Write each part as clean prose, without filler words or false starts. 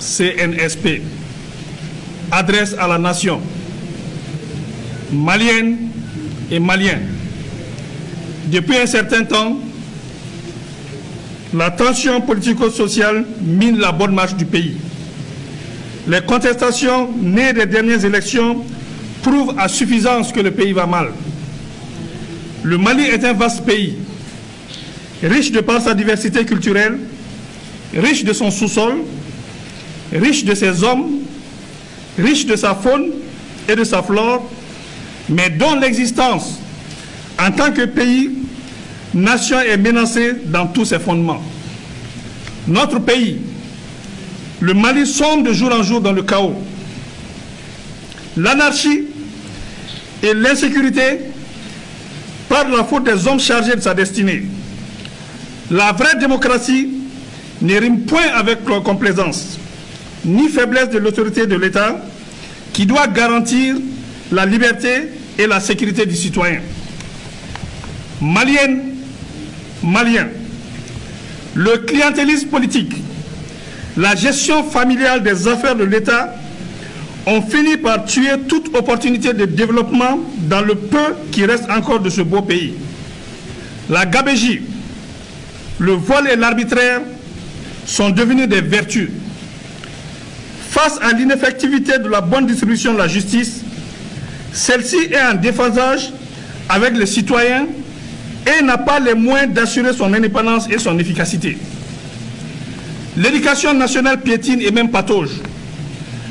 CNSP, adresse à la nation, malienne et maliens. Depuis un certain temps, la tension politico-sociale mine la bonne marche du pays. Les contestations nées des dernières élections prouvent à suffisance que le pays va mal. Le Mali est un vaste pays, riche de par sa diversité culturelle, riche de son sous-sol, riche de ses hommes, riche de sa faune et de sa flore, mais dont l'existence en tant que pays, nation est menacée dans tous ses fondements. Notre pays, le Mali, sombre de jour en jour dans le chaos. L'anarchie et l'insécurité par la faute des hommes chargés de sa destinée. La vraie démocratie ne rime point avec complaisance, ni faiblesse de l'autorité de l'État qui doit garantir la liberté et la sécurité du citoyen. Maliennes, Maliens, le clientélisme politique, la gestion familiale des affaires de l'État ont fini par tuer toute opportunité de développement dans le peu qui reste encore de ce beau pays. La gabégie, le vol et l'arbitraire sont devenus des vertus. Face à l'ineffectivité de la bonne distribution de la justice, celle-ci est en déphasage avec les citoyens et n'a pas les moyens d'assurer son indépendance et son efficacité. L'éducation nationale piétine et même patauge.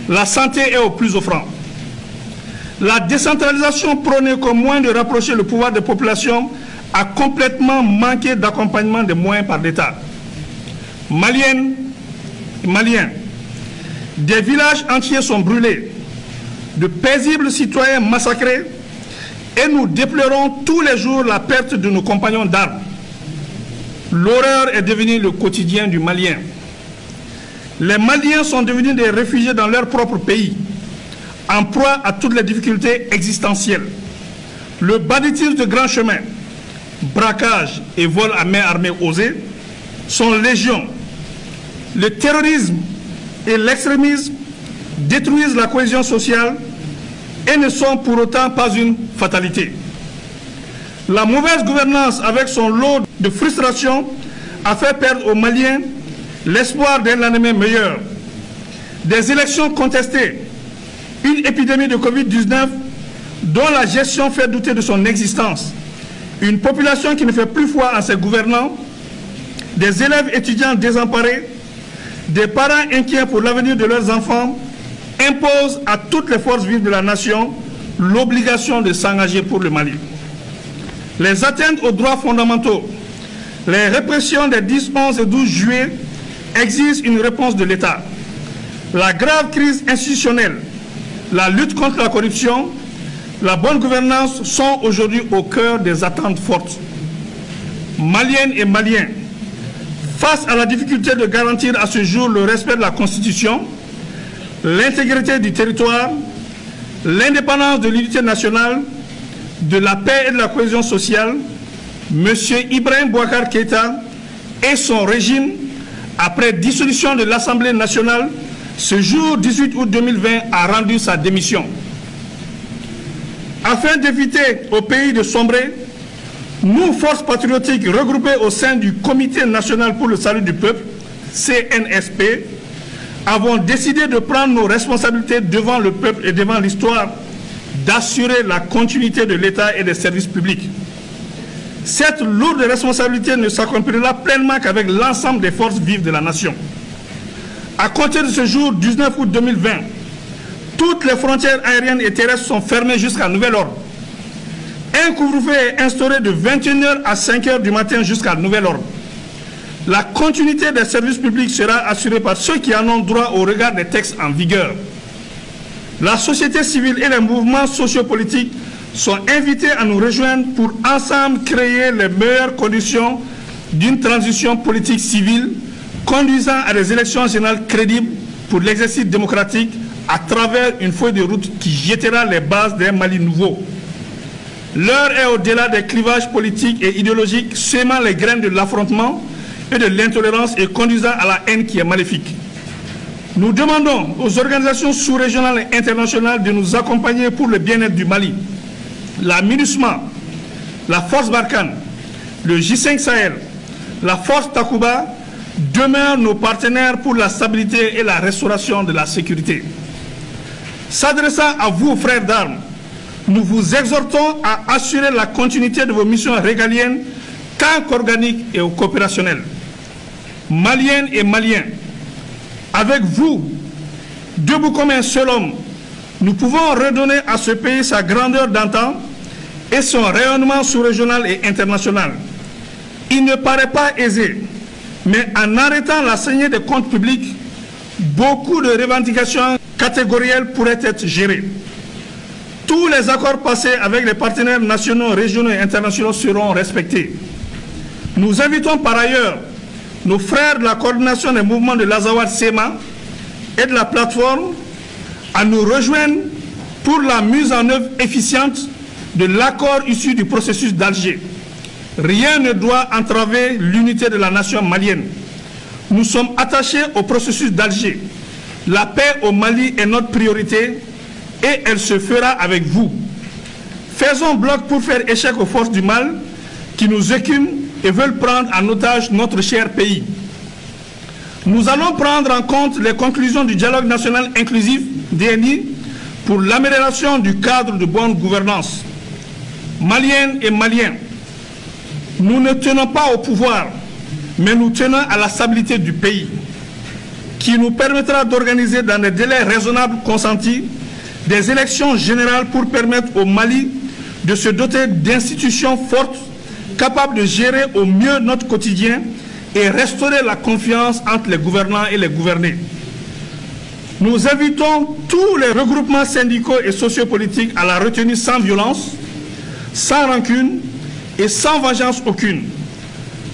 La santé est au plus offrant. La décentralisation prônée comme moyen de rapprocher le pouvoir des populations a complètement manqué d'accompagnement des moyens par l'État. Maliennes et Maliens, des villages entiers sont brûlés, de paisibles citoyens massacrés, et nous déplorons tous les jours la perte de nos compagnons d'armes. L'horreur est devenue le quotidien du Malien. Les Maliens sont devenus des réfugiés dans leur propre pays, en proie à toutes les difficultés existentielles. Le banditisme de grand chemin, braquage et vol à main armée osés sont légion. Le terrorisme et l'extrémisme détruisent la cohésion sociale et ne sont pour autant pas une fatalité. La mauvaise gouvernance avec son lot de frustration a fait perdre aux Maliens l'espoir d'un lendemain meilleur. Des élections contestées, une épidémie de Covid-19 dont la gestion fait douter de son existence, une population qui ne fait plus foi en ses gouvernants, des élèves étudiants désemparés, des parents inquiets pour l'avenir de leurs enfants, imposent à toutes les forces vives de la nation l'obligation de s'engager pour le Mali. Les atteintes aux droits fondamentaux, les répressions des 10, 11 et 12 juillet exigent une réponse de l'État. La grave crise institutionnelle, la lutte contre la corruption, la bonne gouvernance sont aujourd'hui au cœur des attentes fortes. Maliennes et Maliens, face à la difficulté de garantir à ce jour le respect de la Constitution, l'intégrité du territoire, l'indépendance de l'unité nationale, de la paix et de la cohésion sociale, M. Ibrahim Boubacar Keïta et son régime, après dissolution de l'Assemblée nationale, ce jour 18 août 2020, a rendu sa démission. Afin d'éviter au pays de sombrer, nous, forces patriotiques regroupées au sein du Comité national pour le salut du peuple, CNSP, avons décidé de prendre nos responsabilités devant le peuple et devant l'histoire, d'assurer la continuité de l'État et des services publics. Cette lourde responsabilité ne s'accomplira pleinement qu'avec l'ensemble des forces vives de la nation. À compter de ce jour, 19 août 2020, toutes les frontières aériennes et terrestres sont fermées jusqu'à nouvel ordre. Un couvre-feu est instauré de 21h à 5h du matin jusqu'à nouvel ordre. La continuité des services publics sera assurée par ceux qui en ont droit au regard des textes en vigueur. La société civile et les mouvements sociopolitiques sont invités à nous rejoindre pour ensemble créer les meilleures conditions d'une transition politique civile conduisant à des élections générales crédibles pour l'exercice démocratique à travers une feuille de route qui jettera les bases d'un Mali nouveau. L'heure est au-delà des clivages politiques et idéologiques sémant les graines de l'affrontement et de l'intolérance et conduisant à la haine qui est maléfique. Nous demandons aux organisations sous-régionales et internationales de nous accompagner pour le bien-être du Mali. La MINUSMA, la Force Barkhane, le J5 Sahel, la Force Takuba demeurent nos partenaires pour la stabilité et la restauration de la sécurité. S'adressant à vous, frères d'armes, nous vous exhortons à assurer la continuité de vos missions régaliennes tant qu'organiques et coopérationnelles. Maliennes et Maliens, avec vous, debout comme un seul homme, nous pouvons redonner à ce pays sa grandeur d'antan et son rayonnement sous-régional et international. Il ne paraît pas aisé, mais en arrêtant la saignée des comptes publics, beaucoup de revendications catégorielles pourraient être gérées. Tous les accords passés avec les partenaires nationaux, régionaux et internationaux seront respectés. Nous invitons par ailleurs nos frères de la coordination des mouvements de l'Azawad-Sema et de la plateforme à nous rejoindre pour la mise en œuvre efficiente de l'accord issu du processus d'Alger. Rien ne doit entraver l'unité de la nation malienne. Nous sommes attachés au processus d'Alger. La paix au Mali est notre priorité et elle se fera avec vous. Faisons bloc pour faire échec aux forces du mal qui nous écument et veulent prendre en otage notre cher pays. Nous allons prendre en compte les conclusions du dialogue national inclusif DNI pour l'amélioration du cadre de bonne gouvernance. Maliennes et Maliens, nous ne tenons pas au pouvoir, mais nous tenons à la stabilité du pays, qui nous permettra d'organiser dans des délais raisonnables consentis des élections générales pour permettre au Mali de se doter d'institutions fortes, capables de gérer au mieux notre quotidien et restaurer la confiance entre les gouvernants et les gouvernés. Nous invitons tous les regroupements syndicaux et sociopolitiques à la retenue sans violence, sans rancune et sans vengeance aucune.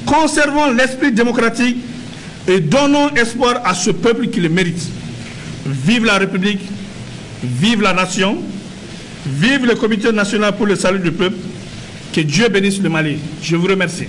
Conservons l'esprit démocratique et donnons espoir à ce peuple qui le mérite. Vive la République, vive la nation, vive le Comité national pour le salut du peuple. Que Dieu bénisse le Mali. Je vous remercie.